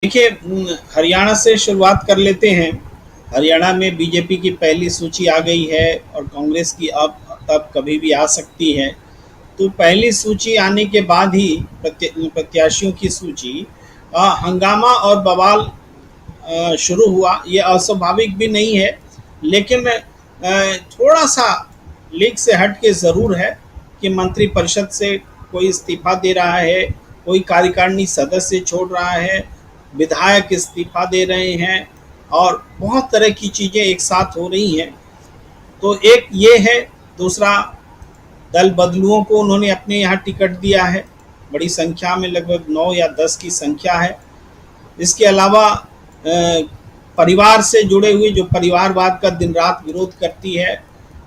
देखिए, हरियाणा से शुरुआत कर लेते हैं। हरियाणा में बीजेपी की पहली सूची आ गई है और कांग्रेस की अब तब कभी भी आ सकती है। तो पहली सूची आने के बाद ही प्रत्याशियों की सूची हंगामा और बवाल शुरू हुआ। ये अस्वाभाविक भी नहीं है, लेकिन थोड़ा सा लीक से हट के ज़रूर है कि मंत्रिपरिषद से कोई इस्तीफा दे रहा है, कोई कार्यकारिणी सदस्य छोड़ रहा है, विधायक इस्तीफा दे रहे हैं और बहुत तरह की चीज़ें एक साथ हो रही हैं। तो एक ये है। दूसरा, दल बदलुओं को उन्होंने अपने यहाँ टिकट दिया है, बड़ी संख्या में, लगभग 9 या 10 की संख्या है। इसके अलावा परिवार से जुड़े हुए, जो परिवारवाद का दिन रात विरोध करती है,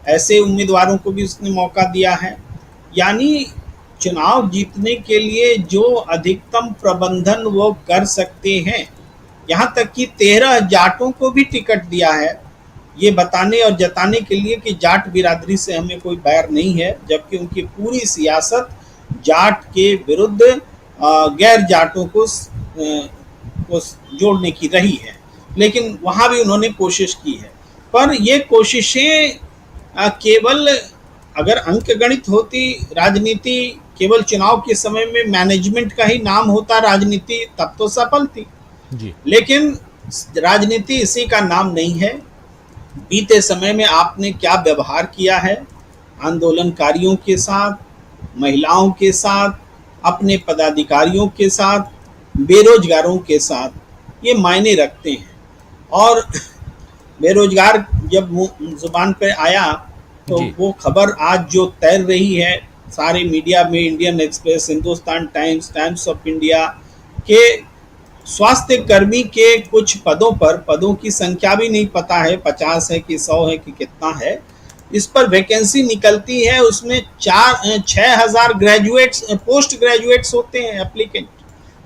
ऐसे उम्मीदवारों को भी उसने मौका दिया है। यानी चुनाव जीतने के लिए जो अधिकतम प्रबंधन वो कर सकते हैं, यहाँ तक कि 13 जाटों को भी टिकट दिया है, ये बताने और जताने के लिए कि जाट बिरादरी से हमें कोई बैर नहीं है, जबकि उनकी पूरी सियासत जाट के विरुद्ध गैर जाटों को जोड़ने की रही है। लेकिन वहाँ भी उन्होंने कोशिश की है, पर ये कोशिशें केवल, अगर अंकगणित होती, राजनीति केवल चुनाव के समय में मैनेजमेंट का ही नाम होता राजनीति, तब तो सफल थी। जी। लेकिन राजनीति इसी का नाम नहीं है। बीते समय में आपने क्या व्यवहार किया है आंदोलनकारियों के साथ, महिलाओं के साथ, अपने पदाधिकारियों के साथ, बेरोजगारों के साथ, ये मायने रखते हैं। और बेरोजगार जब जुबान पर आया तो जी। वो खबर आज जो तैर रही है सारे मीडिया में, Indian express, Hindustan times, times of India, के स्वास्थ्य कर्मी के कुछ पदों की संख्या भी नहीं पता है, 50 है कि 100 है कि कितना है, इस पर वैकेंसी निकलती है। उसमें 6,000 ग्रेजुएट्स, पोस्ट ग्रेजुएट्स होते हैं एप्लीकेंट,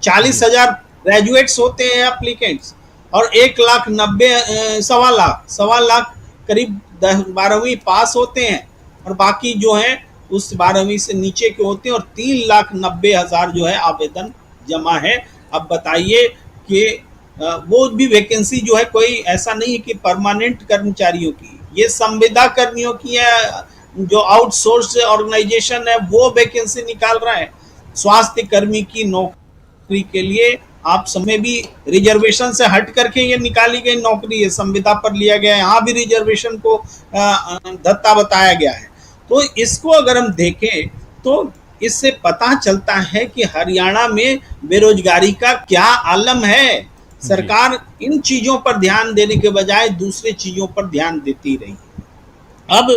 40,000 ग्रेजुएट्स होते हैं एप्लीकेंट्स, और 1,90,000, सवा लाख करीब 12वीं पास होते हैं, और बाकी जो हैं उस 12वीं से नीचे के होते हैं, और 3,90,000 जो है आवेदन जमा है। अब बताइए कि वो भी वैकेंसी जो है कोई ऐसा नहीं है कि परमानेंट कर्मचारियों की, ये संविदा कर्मियों की है, जो आउटसोर्स ऑर्गेनाइजेशन है वो वैकेंसी निकाल रहा है। स्वास्थ्य कर्मी की नौकरी के लिए आप समय भी रिजर्वेशन से हट करके ये निकाली गई नौकरी है, संविदा पर लिया गया है, यहाँ भी रिजर्वेशन को धत्ता बताया गया है। तो इसको अगर हम देखें तो इससे पता चलता है कि हरियाणा में बेरोजगारी का क्या आलम है। सरकार इन चीज़ों पर ध्यान देने के बजाय दूसरे चीज़ों पर ध्यान देती रही। अब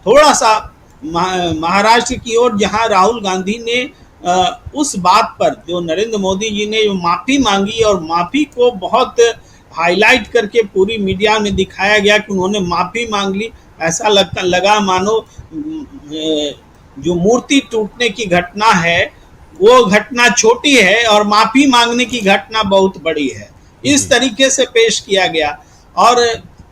थोड़ा सा महाराष्ट्र की ओर, जहां राहुल गांधी ने उस बात पर, जो नरेंद्र मोदी जी ने जो माफ़ी मांगी, और माफ़ी को बहुत हाईलाइट करके पूरी मीडिया में दिखाया गया कि उन्होंने माफ़ी मांग ली, ऐसा लगा मानो जो मूर्ति टूटने की घटना है वो घटना छोटी है और माफ़ी मांगने की घटना बहुत बड़ी है, इस तरीके से पेश किया गया। और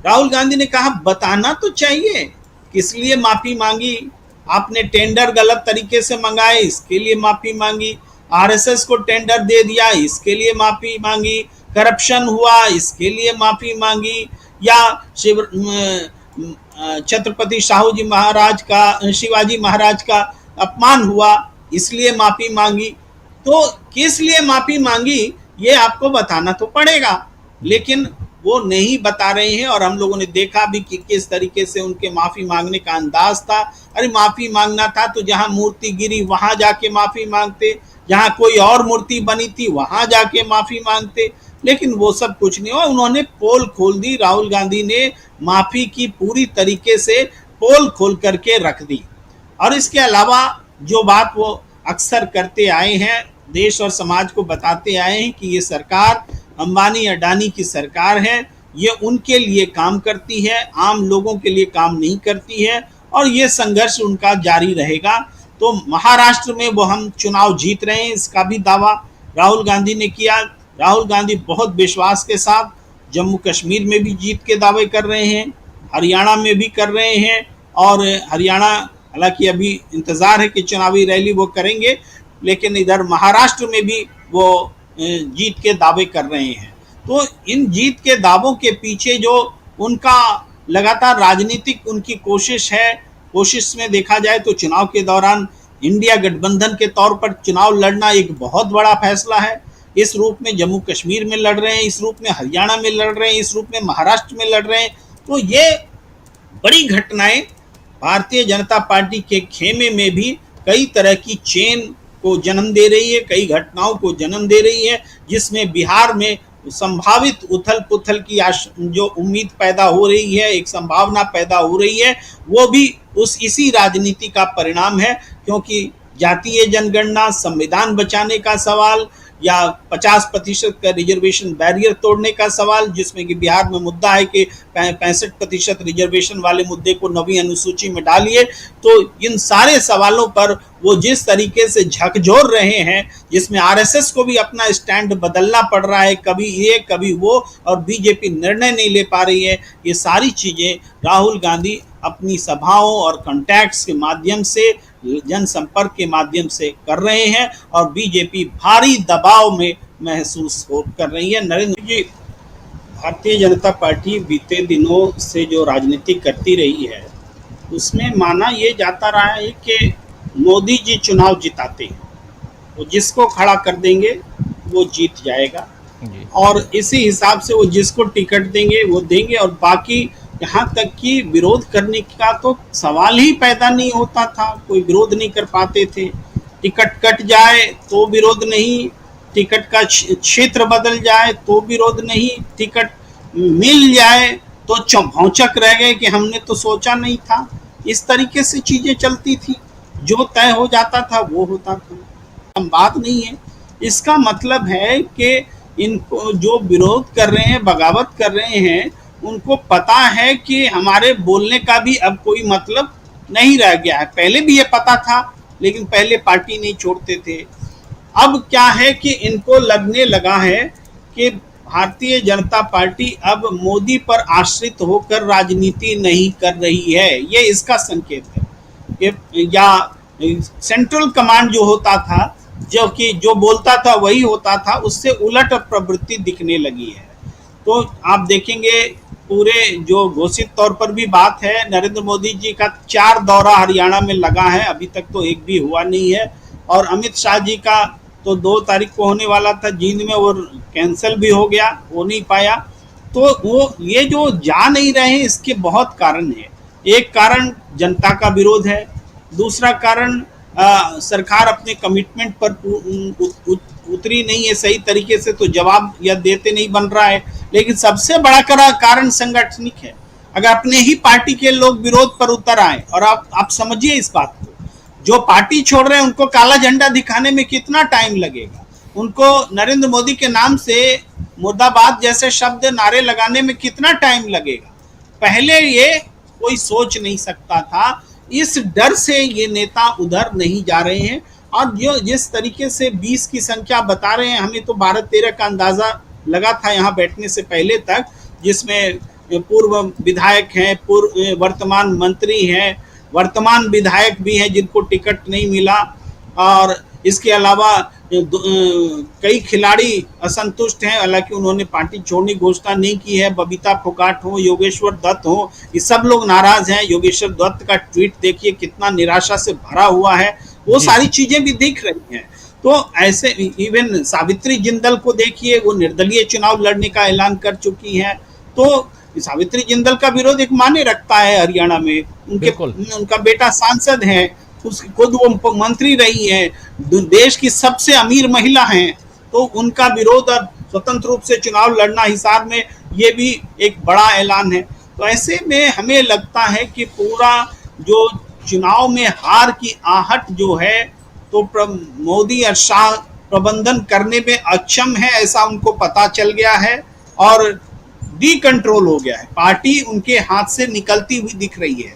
राहुल गांधी ने कहा बताना तो चाहिए किस लिए माफ़ी मांगी, आपने टेंडर गलत तरीके से मंगाए इसके लिए माफ़ी मांगी, आरएसएस को टेंडर दे दिया इसके लिए माफ़ी मांगी, करप्शन हुआ इसके लिए माफ़ी मांगी, या छत्रपति शिवाजी महाराज का अपमान हुआ इसलिए माफ़ी मांगी। तो किस लिए माफ़ी मांगी ये आपको बताना तो पड़ेगा, लेकिन वो नहीं बता रहे हैं। और हम लोगों ने देखा भी कि किस तरीके से उनके माफ़ी मांगने का अंदाज था। अरे माफ़ी मांगना था तो जहां मूर्ति गिरी वहां जाके माफ़ी मांगते, जहां कोई और मूर्ति बनी थी वहां जाके माफ़ी मांगते, लेकिन वो सब कुछ नहीं हुआ। उन्होंने पोल खोल दी, राहुल गांधी ने माफ़ी की पूरी तरीके से पोल खोल करके रख दी। और इसके अलावा जो बात वो अक्सर करते आए हैं, देश और समाज को बताते आए हैं कि ये सरकार अंबानी अडानी की सरकार है, ये उनके लिए काम करती है, आम लोगों के लिए काम नहीं करती है, और ये संघर्ष उनका जारी रहेगा। तो महाराष्ट्र में वो हम चुनाव जीत रहे हैं, इसका भी दावा राहुल गांधी ने किया। राहुल गांधी बहुत विश्वास के साथ जम्मू कश्मीर में भी जीत के दावे कर रहे हैं, हरियाणा में भी कर रहे हैं, और हरियाणा हालांकि अभी इंतज़ार है कि चुनावी रैली वो करेंगे, लेकिन इधर महाराष्ट्र में भी वो जीत के दावे कर रहे हैं। तो इन जीत के दावों के पीछे जो उनका लगातार राजनीतिक उनकी कोशिश है, कोशिश में देखा जाए तो चुनाव के दौरान इंडिया गठबंधन के तौर पर चुनाव लड़ना एक बहुत बड़ा फैसला है। इस रूप में जम्मू कश्मीर में लड़ रहे हैं, इस रूप में हरियाणा में लड़ रहे हैं, इस रूप में महाराष्ट्र में लड़ रहे हैं। तो ये बड़ी घटनाएं भारतीय जनता पार्टी के खेमे में भी कई तरह की चेन को जन्म दे रही है, कई घटनाओं को जन्म दे रही है, जिसमें बिहार में संभावित उथल पुथल की जो उम्मीद पैदा हो रही है, एक संभावना पैदा हो रही है, वो भी इसी राजनीति का परिणाम है। क्योंकि जातीय जनगणना, संविधान बचाने का सवाल या 50% का रिजर्वेशन बैरियर तोड़ने का सवाल, जिसमें कि बिहार में मुद्दा है कि 65% रिजर्वेशन वाले मुद्दे को 9वीं अनुसूची में डालिए। तो इन सारे सवालों पर वो जिस तरीके से झकझोर रहे हैं, जिसमें आरएसएस को भी अपना स्टैंड बदलना पड़ रहा है, कभी ये कभी वो, और बीजेपी निर्णय नहीं ले पा रही है। ये सारी चीज़ें राहुल गांधी अपनी सभाओं और कॉन्टैक्ट्स के माध्यम से, जनसंपर्क के माध्यम से कर रहे हैं, और बीजेपी भारी दबाव में महसूस कर रही है। नरेंद्र जी, भारतीय जनता पार्टी बीते दिनों से जो राजनीति करती रही है, उसमें माना ये जाता रहा है कि मोदी जी चुनाव जिताते हैं, वो जिसको खड़ा कर देंगे वो जीत जाएगा, और इसी हिसाब से वो जिसको टिकट देंगे वो देंगे, और बाकी यहाँ तक कि विरोध करने का तो सवाल ही पैदा नहीं होता था, कोई विरोध नहीं कर पाते थे। टिकट कट जाए तो विरोध नहीं, टिकट का क्षेत्र बदल जाए तो विरोध नहीं, टिकट मिल जाए तो भौचक रह गए कि हमने तो सोचा नहीं था। इस तरीके से चीजें चलती थी, जो तय हो जाता था वो होता था, हम बात नहीं है। इसका मतलब है कि इनको जो विरोध कर रहे हैं, बगावत कर रहे हैं, उनको पता है कि हमारे बोलने का भी अब कोई मतलब नहीं रह गया है। पहले भी ये पता था, लेकिन पहले पार्टी नहीं छोड़ते थे। अब क्या है कि इनको लगने लगा है कि भारतीय जनता पार्टी अब मोदी पर आश्रित होकर राजनीति नहीं कर रही है, ये इसका संकेत है कि या सेंट्रल कमांड जो होता था, जो बोलता था वही होता था, उससे उलट प्रवृत्ति दिखने लगी है। तो आप देखेंगे पूरे जो घोषित तौर पर भी बात है, नरेंद्र मोदी जी का 4 दौरा हरियाणा में लगा है, अभी तक तो एक भी हुआ नहीं है, और अमित शाह जी का तो 2 तारीख को होने वाला था जींद में, वो कैंसिल भी हो गया, हो नहीं पाया। तो वो ये जो जा नहीं रहे हैं, इसके बहुत कारण है। एक कारण जनता का विरोध है, दूसरा कारण सरकार अपने कमिटमेंट पर उतरी नहीं है सही तरीके से, तो जवाब या देते नहीं बन रहा है। लेकिन सबसे बड़ा कारण संगठनिक है। अगर अपने ही पार्टी के लोग विरोध पर उतर आए, और आप समझिए इस बात को, जो पार्टी छोड़ रहे हैं उनको काला झंडा दिखाने में कितना टाइम लगेगा, उनको नरेंद्र मोदी के नाम से मुर्दाबाद जैसे शब्द नारे लगाने में कितना टाइम लगेगा। पहले ये कोई सोच नहीं सकता था। इस डर से ये नेता उधर नहीं जा रहे हैं, और जो जिस तरीके से 20 की संख्या बता रहे हैं, हमें तो 12-13 का अंदाजा लगा था यहाँ बैठने से पहले तक, जिसमें पूर्व विधायक हैं, वर्तमान मंत्री हैं, वर्तमान विधायक भी हैं जिनको टिकट नहीं मिला, और इसके अलावा कई खिलाड़ी असंतुष्ट हैं, हालांकि उन्होंने पार्टी छोड़ने की घोषणा नहीं की है। बबीता फोगाट हो, योगेश्वर दत्त हो, ये सब लोग नाराज हैं। योगेश्वर दत्त का ट्वीट देखिए कितना निराशा से भरा हुआ है, वो सारी चीजें भी दिख रही हैं। तो ऐसे इवन सावित्री जिंदल को देखिए, वो निर्दलीय चुनाव लड़ने का ऐलान कर चुकी हैं। तो सावित्री जिंदल का विरोध एक माने रखता है हरियाणा में, उनका बेटा सांसद है, खुद वो मंत्री रही है, देश की सबसे अमीर महिला हैं, तो उनका विरोध और स्वतंत्र रूप से चुनाव लड़ना हिसार में, ये भी एक बड़ा ऐलान है। तो ऐसे में हमें लगता है कि पूरा जो चुनाव में हार की आहट जो है, तो मोदी और शाह प्रबंधन करने में अक्षम है, ऐसा उनको पता चल गया है, और डी कंट्रोल हो गया है। पार्टी उनके हाथ से निकलती हुई दिख रही है।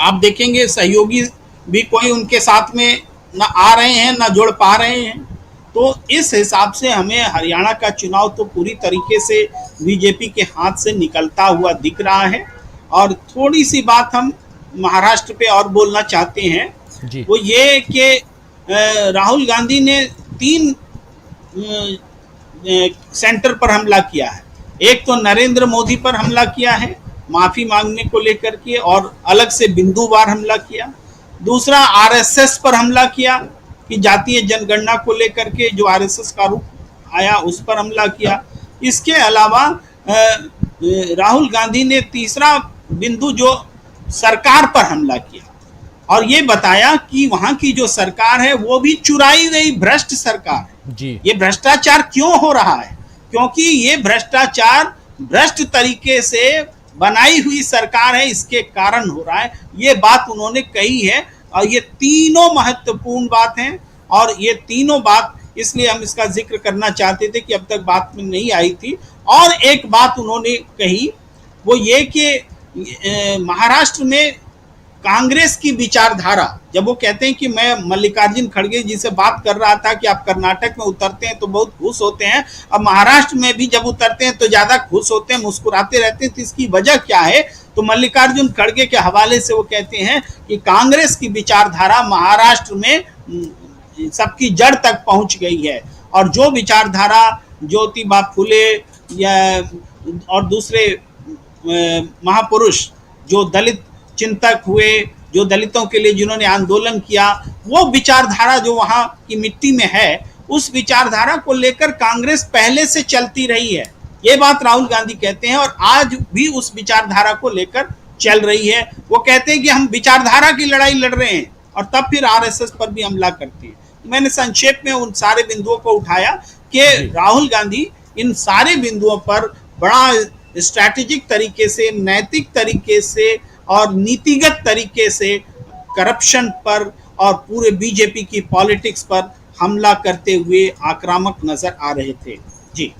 आप देखेंगे सहयोगी भी कोई उनके साथ में न आ रहे हैं, न जुड़ पा रहे हैं। तो इस हिसाब से हमें हरियाणा का चुनाव तो पूरी तरीके से बीजेपी के हाथ से निकलता हुआ दिख रहा है। और थोड़ी सी बात हम महाराष्ट्र पे और बोलना चाहते हैं, वो ये कि राहुल गांधी ने 3 सेंटर पर हमला किया है। एक तो नरेंद्र मोदी पर हमला किया है माफी मांगने को लेकर के, और अलग से बिंदुवार हमला किया। दूसरा आरएसएस पर हमला किया कि जातीय जनगणना को लेकर के जो आरएसएस का रूप आया उस पर हमला किया। इसके अलावा राहुल गांधी ने तीसरा बिंदु जो सरकार पर हमला किया और ये बताया कि वहां की जो सरकार है वो भी चुराई गई भ्रष्ट सरकार है जी। ये भ्रष्टाचार क्यों हो रहा है? क्योंकि ये भ्रष्टाचार भ्रष्ट तरीके से बनाई हुई सरकार है, इसके कारण हो रहा है। ये बात उन्होंने कही है और ये तीनों महत्वपूर्ण बात हैं और ये तीनों बात इसलिए हम इसका जिक्र करना चाहते थे कि अब तक बात में नहीं आई थी। और एक बात उन्होंने कही वो ये कि महाराष्ट्र में कांग्रेस की विचारधारा, जब वो कहते हैं कि मैं मल्लिकार्जुन खड़गे जी से बात कर रहा था कि आप कर्नाटक में उतरते हैं तो बहुत खुश होते हैं, अब महाराष्ट्र में भी जब उतरते हैं तो ज्यादा खुश होते हैं, मुस्कुराते रहते हैं, तो इसकी वजह क्या है? तो मल्लिकार्जुन खड़गे के हवाले से वो कहते हैं कि कांग्रेस की विचारधारा महाराष्ट्र में सबकी जड़ तक पहुंच गई है और जो विचारधारा ज्योतिबा फुले या और दूसरे महापुरुष जो दलित चिंतक हुए, जो दलितों के लिए जिन्होंने आंदोलन किया, वो विचारधारा जो वहां की मिट्टी में है उस विचारधारा को लेकर कांग्रेस पहले से चलती रही है। ये बात राहुल गांधी कहते हैं और आज भी उस विचारधारा को लेकर चल रही है। वो कहते हैं कि हम विचारधारा की लड़ाई लड़ रहे हैं और तब फिर आरएसएस पर भी हमला करते हैं। मैंने संक्षेप में उन सारे बिंदुओं को उठाया कि राहुल गांधी इन सारे बिंदुओं पर बड़ा स्ट्रैटेजिक तरीके से, नैतिक तरीके से और नीतिगत तरीके से करप्शन पर और पूरे बीजेपी की पॉलिटिक्स पर हमला करते हुए आक्रामक नजर आ रहे थे। जी।